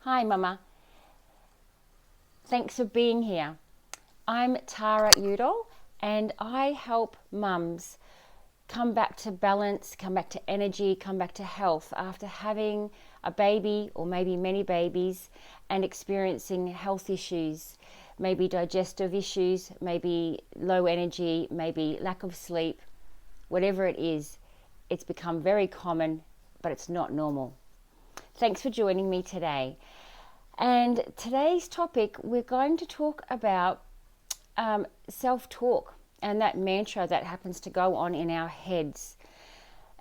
Hi, Mama. Thanks for being here. I'm Tara Udall, and I help mums come back to balance, come back to energy, come back to health after having a baby or maybe many babies and experiencing health issues, maybe digestive issues, maybe low energy, maybe lack of sleep, whatever it is. It's become very common, but it's not normal. Thanks for joining me today. And today's topic, we're going to talk about self-talk and that mantra that happens to go on in our heads.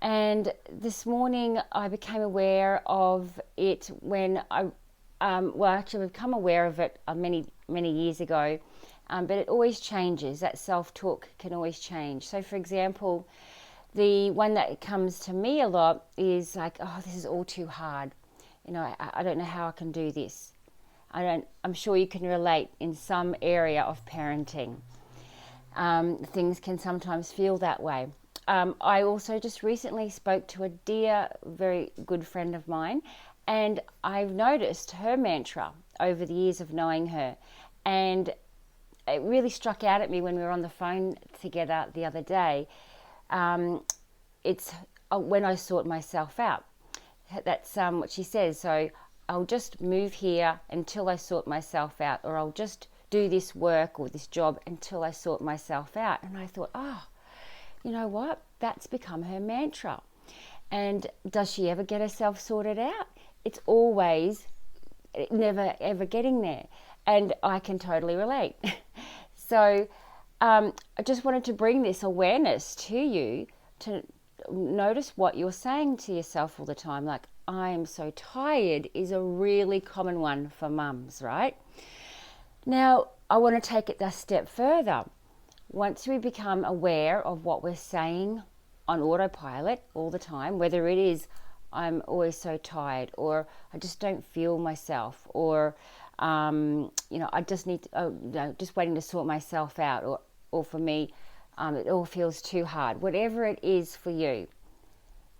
And this morning I became aware of it when actually I've become aware of it many years ago, but it always changes. That self-talk can always change. So for example, the one that comes to me a lot is like, oh, this is all too hard. I don't know how I can do this. I'm sure you can relate in some area of parenting. Things can sometimes feel that way. I also just recently spoke to a dear, very good friend of mine, and I've noticed her mantra over the years of knowing her. And it really struck out at me when we were on the phone together the other day. It's when I sort myself out. That's what she says. So I'll just move here until I sort myself out, or I'll just do this work or this job until I sort myself out. And I thought, you know what? That's become her mantra. And does she ever get herself sorted out? It's always never ever getting there. And I can totally relate. So I just wanted to bring this awareness to you to notice what you're saying to yourself all the time. Like, I am so tired is a really common one for mums, right? Now, I want to take it a step further. Once we become aware of what we're saying on autopilot all the time, whether it is, I'm always so tired, or I just don't feel myself, or, I just need to, just waiting to sort myself out, or for me, it all feels too hard. Whatever it is for you,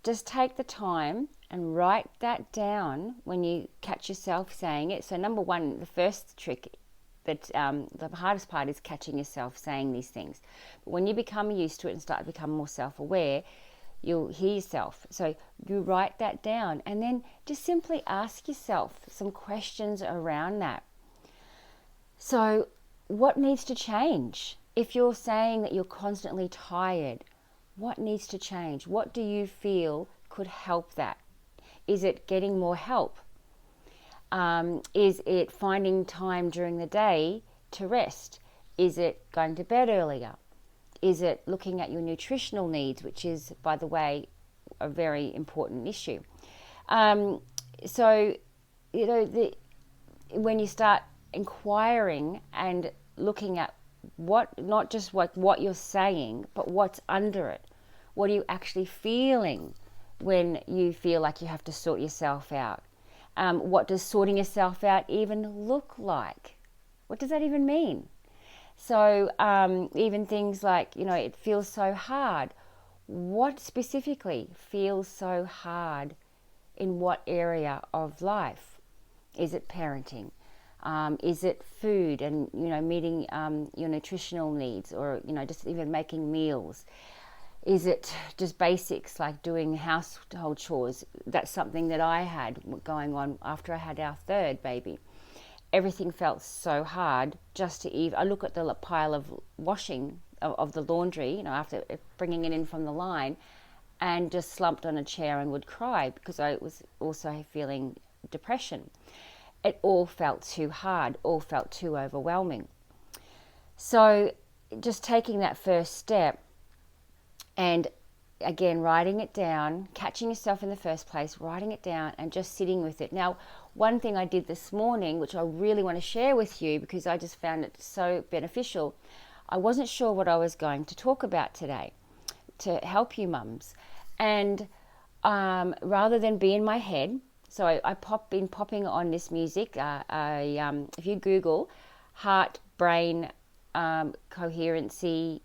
just take the time and write that down when you catch yourself saying it. So number one, the first trick, that the hardest part is catching yourself saying these things. But when you become used to it and start to become more self-aware, you'll hear yourself. So you write that down and then just simply ask yourself some questions around that. So what needs to change? If you're saying that you're constantly tired, what needs to change? What do you feel could help that? Is it getting more help? Is it finding time during the day to rest? Is it going to bed earlier? Is it looking at your nutritional needs, which is, by the way, a very important issue? When you start inquiring and looking at not just what you're saying, but what's under it. What are you actually feeling when you feel like you have to sort yourself out? What does sorting yourself out even look like? What does that even mean? So even things like, it feels so hard. What specifically feels so hard in what area of life? Is it parenting? Is it food and, meeting your nutritional needs, or, just even making meals? Is it just basics like doing household chores? That's something that I had going on after I had our third baby. Everything felt so hard just to even. I look at the pile of washing of the laundry, after bringing it in from the line, and just slumped on a chair and would cry because I was also feeling depression. It all felt too hard, all felt too overwhelming. So just taking that first step and again, writing it down, catching yourself in the first place, writing it down and just sitting with it. Now, one thing I did this morning, which I really want to share with you because I just found it so beneficial, I wasn't sure what I was going to talk about today to help you mums. And rather than be in my head, so I've been popping on this music. If you Google heart, brain, coherency,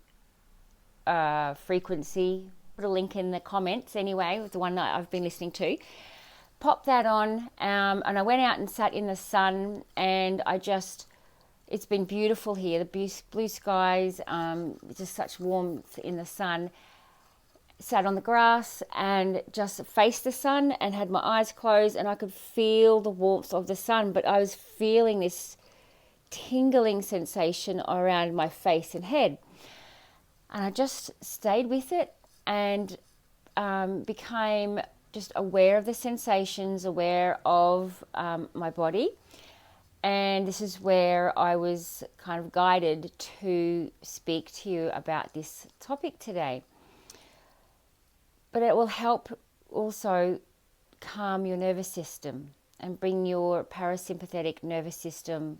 frequency, put a link in the comments anyway, with the one that I've been listening to. popped that on, and I went out and sat in the sun, and it's been beautiful here. The blue skies, just such warmth in the sun. Sat on the grass and just faced the sun and had my eyes closed, and I could feel the warmth of the sun, but I was feeling this tingling sensation around my face and head. And I just stayed with it and became just aware of the sensations, aware of my body. And this is where I was kind of guided to speak to you about this topic today. But it will help also calm your nervous system and bring your parasympathetic nervous system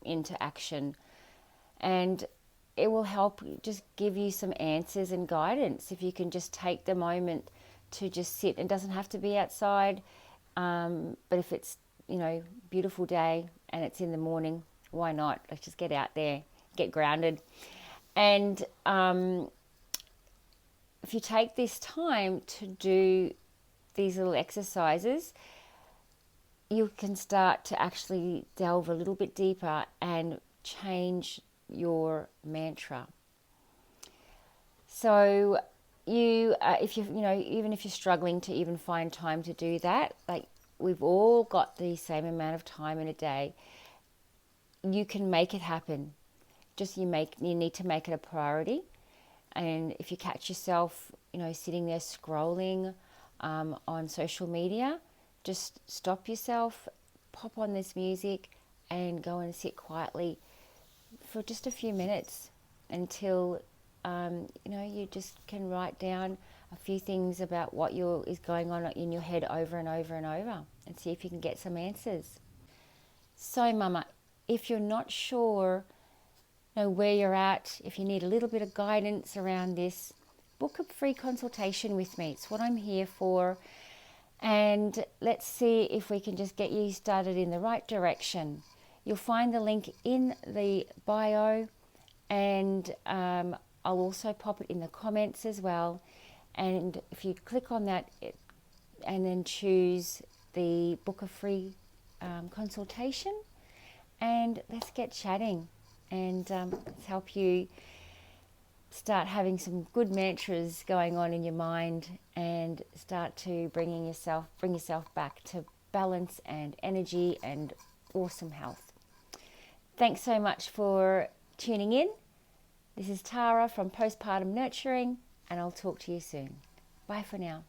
into action. And it will help just give you some answers and guidance if you can just take the moment to just sit. It doesn't have to be outside, but if it's, beautiful day and it's in the morning, why not? Let's just get out there, get grounded. And if you take this time to do these little exercises, you can start to actually delve a little bit deeper and change your mantra. So if even if you're struggling to even find time to do that, like we've all got the same amount of time in a day, you can make it happen. Just you need to make it a priority. And if you catch yourself, sitting there scrolling on social media, just stop yourself, pop on this music, and go and sit quietly for just a few minutes until you just can write down a few things about what is going on in your head over and over and over, and see if you can get some answers. So, Mama, if you're not sure where you're at, if you need a little bit of guidance around this, book a free consultation with me. It's what I'm here for. And let's see if we can just get you started in the right direction. You'll find the link in the bio, and I'll also pop it in the comments as well. And if you click on that and then choose the book a free consultation, and let's get chatting. And let's help you start having some good mantras going on in your mind, and start to bring yourself back to balance and energy and awesome health. Thanks so much for tuning in. This is Tara from Postpartum Nurturing, and I'll talk to you soon. Bye for now.